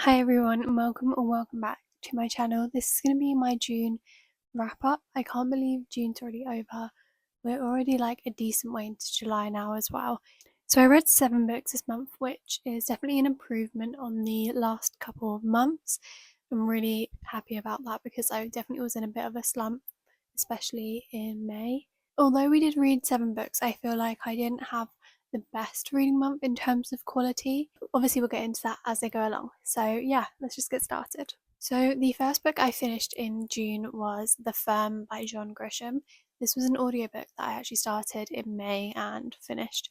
Hi everyone and welcome back to my channel. This is going to be my June wrap up. I can't believe June's already over. We're already like a decent way into July now as well. So I read 7 books this month, which is definitely an improvement on the last couple of months. I'm really happy about that because I definitely was in a bit of a slump, especially in May. Although we did read 7 books, I feel like I didn't have the best reading month in terms of quality. Obviously, we'll get into that as they go along. So, yeah, let's just get started. So, the first book I finished in June was The Firm by John Grisham. This was an audiobook that I actually started in May and finished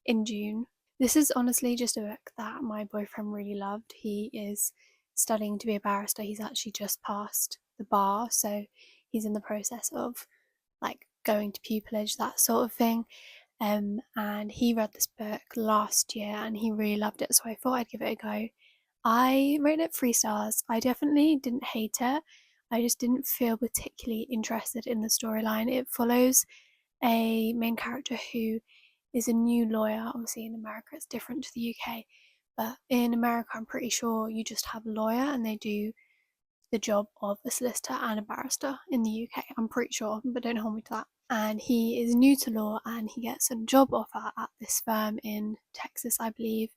in June. This is honestly just a book that my boyfriend really loved. He is studying to be a barrister. He's actually just passed the bar, so he's in the process of like going to pupillage, that sort of thing. And he read this book last year and he really loved it, so I thought I'd give it a go. I rated it 3 stars. I definitely didn't hate it. I just didn't feel particularly interested in the storyline. It follows a main character who is a new lawyer. Obviously, in America, it's different to the UK, but in America, I'm pretty sure you just have a lawyer and they do the job of a solicitor and a barrister in the UK. I'm pretty sure, but don't hold me to that. And he is new to law and he gets a job offer at this firm in Texas, I believe.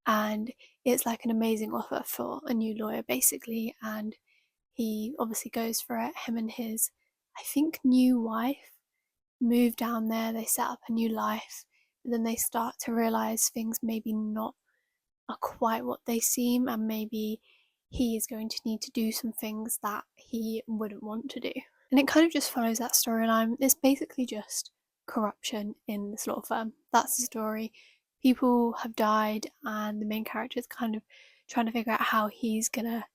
And it's like an amazing offer for a new lawyer, basically. And he obviously goes for it. Him and his, I think, new wife move down there, they set up a new life, but then they start to realize things maybe not are quite what they seem, and maybe he is going to need to do some things that he wouldn't want to do. And it kind of just follows that storyline. It's basically just corruption in this law firm. That's the story. People have died, and the main character is kind of trying to figure out how he's gonna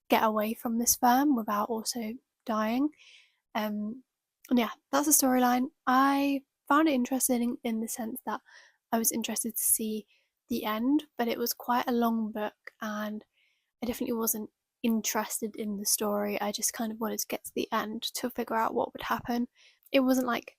get away from this firm without also dying. And yeah, that's the storyline. I found it interesting in the sense that I was interested to see the end, but it was quite a long book and I definitely wasn't interested in the story. I just kind of wanted to get to the end to figure out what would happen. It wasn't like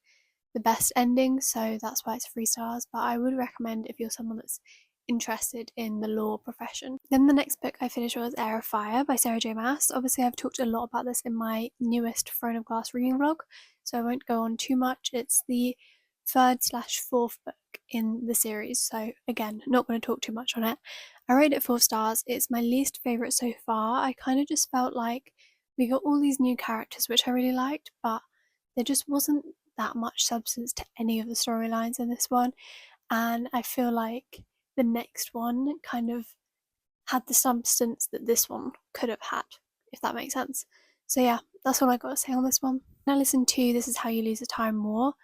the best ending, so that's why it's 3 stars, but I would recommend if you're someone that's interested in the law profession. Then the next book I finished was Heir of Fire by Sarah J Maas. Obviously, I've talked a lot about this in my newest Throne of Glass reading vlog, so I won't go on too much. It's the third/fourth book in the series, so again, not going to talk too much on it. I rate it 4 stars. It's my least favourite so far. I kind of just felt like we got all these new characters, which I really liked, but there just wasn't that much substance to any of the storylines in this one. And I feel like the next one kind of had the substance that this one could have had, if that makes sense. So yeah, that's all I got to say on this one. Now listen to This Is How You Lose the Time War.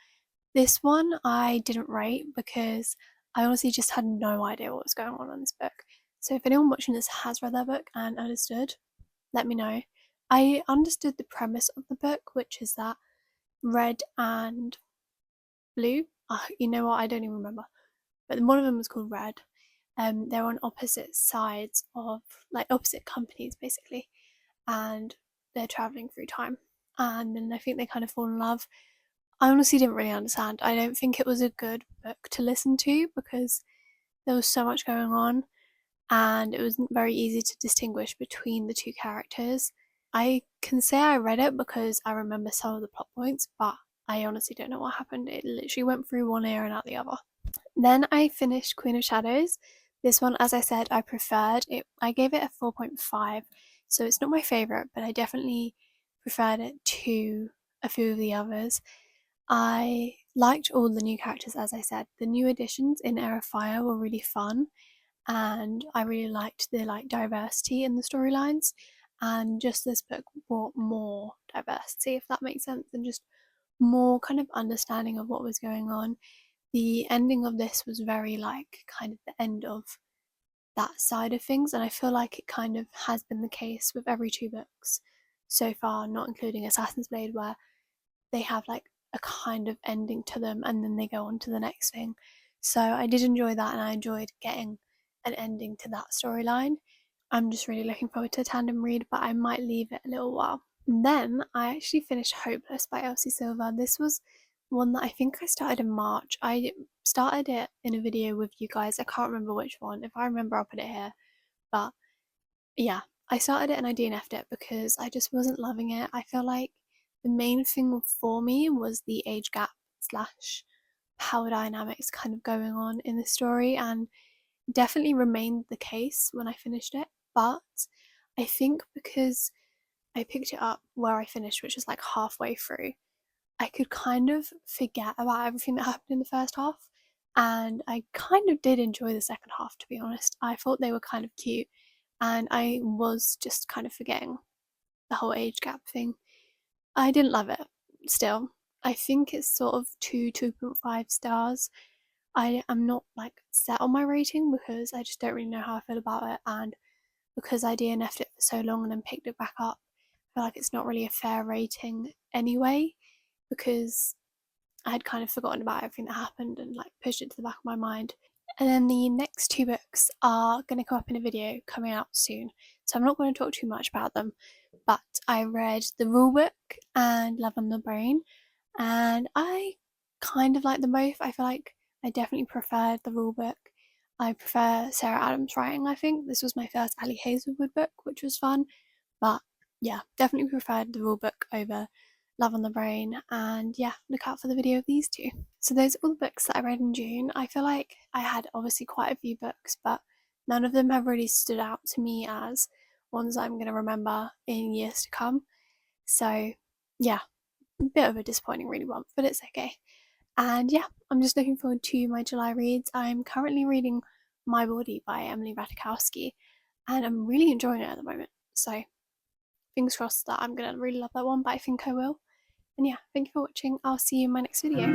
This one I didn't rate because I honestly just had no idea what was going on in this book. So if anyone watching this has read that book and understood, let me know. I understood the premise of the book, which is that red and blue, you know what, I don't even remember, but one of them was called Red. They're on opposite sides of, like, opposite companies basically, and they're traveling through time. And then I think they kind of fall in love. I honestly didn't really understand. I don't think it was a good book to listen to because there was so much going on and it wasn't very easy to distinguish between the two characters. I can say I read it because I remember some of the plot points, but I honestly don't know what happened. It literally went through one ear and out the other. Then I finished Queen of Shadows. This one, as I said, I preferred it. I gave it a 4.5, so it's not my favourite, but I definitely preferred it to a few of the others. I liked all the new characters, as I said. The new additions in Heir of Fire were really fun, and I really liked the diversity in the storylines. And just this book brought more diversity, if that makes sense, and just more kind of understanding of what was going on. The ending of this was very kind of the end of that side of things, and I feel like it kind of has been the case with every 2 books so far, not including Assassin's Blade, where they have like a kind of ending to them and then they go on to the next thing. So I did enjoy that and I enjoyed getting an ending to that storyline. I'm just really looking forward to a tandem read, but I might leave it a little while. And then I actually finished Hopeless by Elsie Silver. This was one that I think I started in March. I started it in a video with you guys. I can't remember which one. If I remember, I'll put it here. But yeah, I started it and I DNF'd it because I just wasn't loving it. I feel like the main thing for me was the age gap slash power dynamics kind of going on in the story, and definitely remained the case when I finished it. But I think because I picked it up where I finished, which was like halfway through, I could kind of forget about everything that happened in the first half. And I kind of did enjoy the second half, to be honest. I thought they were kind of cute, and I was just kind of forgetting the whole age gap thing. I didn't love it still. I think it's sort of 2.5 stars. I am not like set on my rating because I just don't really know how I feel about it, and because I DNF'd it for so long and then picked it back up, I feel like it's not really a fair rating anyway, because I had kind of forgotten about everything that happened and like pushed it to the back of my mind. And then the next two books are going to come up in a video coming out soon, so I'm not going to talk too much about them. But I read The Rulebook and Love on the Brain, and I kind of like them both. I feel like I definitely preferred The Rulebook. I prefer Sarah Adams' writing, I think. This was my first Ali Hazelwood book, which was fun. But yeah, definitely preferred The Rulebook over Love on the Brain. And yeah, look out for the video of these two. So those are all the books that I read in June. I feel like I had obviously quite a few books, but none of them have really stood out to me as ones I'm going to remember in years to come. So yeah, a bit of a disappointing really one, but it's okay. And yeah, I'm just looking forward to my July reads. I'm currently reading My Body by Emily Ratajkowski, and I'm really enjoying it at the moment. So fingers crossed that I'm going to really love that one, but I think I will. And yeah, thank you for watching. I'll see you in my next video.